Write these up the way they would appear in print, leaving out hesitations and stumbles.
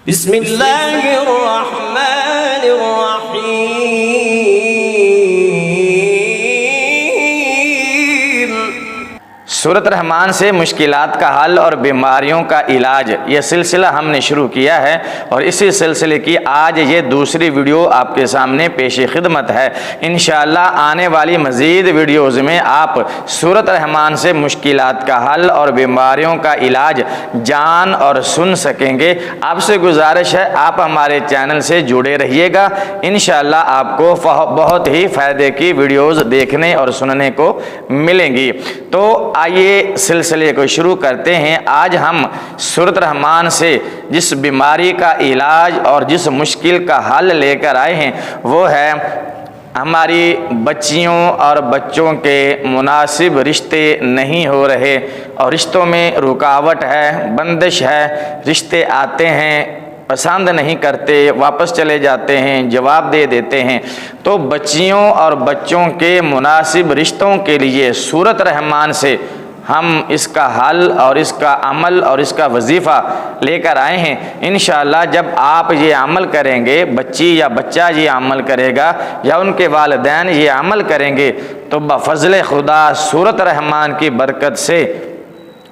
बिस्मिल्लाहिर्रहमानिर्रहीम। सूरत रहमान से मुश्किलात का हल और बीमारियों का इलाज, ये सिलसिला हमने शुरू किया है और इसी सिलसिले की आज ये दूसरी वीडियो आपके सामने पेश खिदमत है। इंशाअल्लाह आने वाली मज़ीद वीडियोज़ में आप सूरत रहमान से मुश्किलात का हल और बीमारियों का इलाज जान और सुन सकेंगे। आपसे गुजारिश है आप हमारे चैनल से जुड़े रहिएगा। इंशाअल्लाह आपको बहुत ही फ़ायदे की वीडियोज़ देखने और सुनने को मिलेंगी। तो आइए सिलसिले को शुरू करते हैं। आज हम सूरत रहमान से जिस बीमारी का इलाज और जिस मुश्किल का हल लेकर आए हैं वो है हमारी बच्चियों और बच्चों के मुनासिब रिश्ते नहीं हो रहे और रिश्तों में रुकावट है, बंदिश है। रिश्ते आते हैं, पसंद नहीं करते, वापस चले जाते हैं, जवाब दे देते हैं। तो बच्चियों और बच्चों के मुनासिब रिश्तों के लिए सूरत रहमान से हम इसका हल और इसका अमल और इसका वजीफ़ा लेकर आए हैं। इंशाअल्लाह जब आप ये अमल करेंगे, बच्ची या बच्चा ये अमल करेगा या उनके वालिदैन ये अमल करेंगे तो बफ़ज़्ल खुदा सूरत रहमान की बरकत से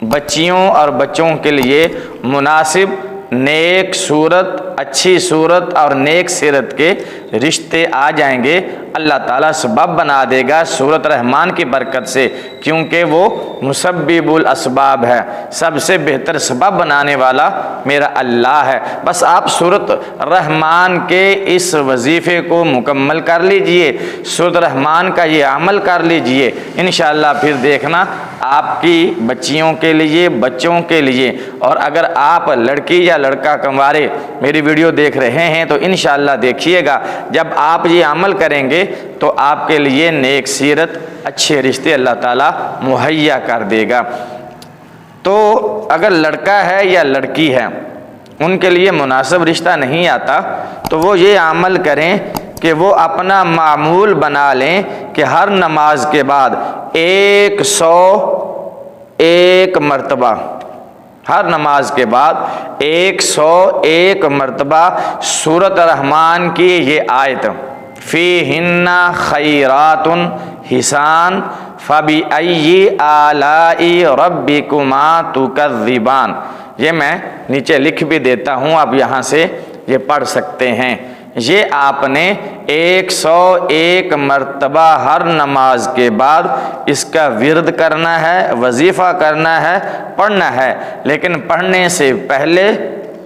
बच्चियों और बच्चों के लिए मुनासिब नेक सूरत, अच्छी सूरत और नेक सीरत के रिश्ते आ जाएंगे। अल्लाह ताला सबब बना देगा सूरत रहमान की बरकत से, क्योंकि वो मुसब्बिबुल असबाब है। सबसे बेहतर सबब बनाने वाला मेरा अल्लाह है। बस आप सूरत रहमान के इस वजीफ़े को मुकम्मल कर लीजिए, सूरत रहमान का ये अमल कर लीजिए। इंशाअल्लाह फिर देखना आपकी बच्चियों के लिए, बच्चों के लिए, और अगर आप लड़की या लड़का कंवारे मेरी वीडियो देख रहे हैं तो इंशाअल्लाह देखिएगा जब आप ये अमल करेंगे तो आपके लिए नेक सीरत, अच्छे रिश्ते अल्लाह ताला मुहैया कर देगा। तो अगर लड़का है या लड़की है उनके लिए मुनासिब रिश्ता नहीं आता तो वो ये अमल करें कि वो अपना मामूल बना लें कि हर नमाज के बाद 101 मरतबा, हर नमाज के बाद 101 मरतबा सूरत रहमान की ये आयत फ़ीहिन्ना खैरातुन हिसान फ़बी अय्यि आलाई रब्बिकुमा तुकज़्ज़िबान, ये मैं नीचे लिख भी देता हूँ, आप यहाँ से ये पढ़ सकते हैं। ये आपने 101 मरतबा हर नमाज के बाद इसका विर्द करना है, वजीफ़ा करना है, पढ़ना है। लेकिन पढ़ने से पहले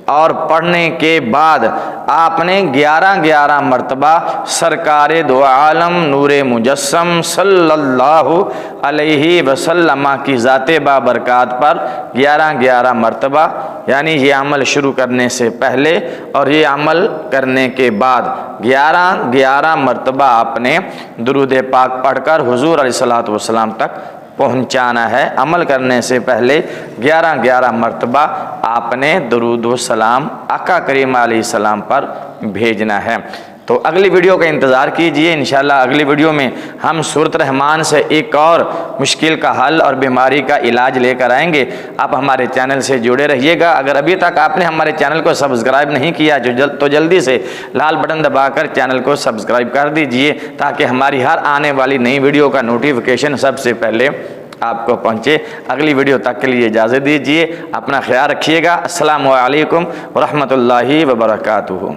और पढ़ने के बाद आपने 11 मरतबा सरकारे दो आलम नूरे मुजस्सम सल्लल्लाहु अलैहि वसल्लम की ज़ाते बाबरकात पर 11 मरतबा, यानी ये अमल शुरू करने से पहले और ये अमल करने के बाद 11 मरतबा आपने दुरूद पाक पढ़कर हुजूर अलैहिस्सलातु वस्सलाम तक पहुँचाना है। अमल करने से पहले 11 मरतबा आपने दुरूद व सलाम आका करीम अलैहिस्सलाम पर भेजना है। तो अगली वीडियो का इंतज़ार कीजिए। इंशाअल्लाह अगली वीडियो में हम सूरत रहमान से एक और मुश्किल का हल और बीमारी का इलाज लेकर आएंगे। आप हमारे चैनल से जुड़े रहिएगा। अगर अभी तक आपने हमारे चैनल को सब्सक्राइब नहीं किया तो जल्दी से लाल बटन दबाकर चैनल को सब्सक्राइब कर दीजिए ताकि हमारी हर आने वाली नई वीडियो का नोटिफिकेशन सबसे पहले आपको पहुँचे। अगली वीडियो तक के लिए इजाज़त दीजिए। अपना ख्याल रखिएगा। अस्सलामु अलैकुम व रहमतुल्लाहि व बरकातुहू।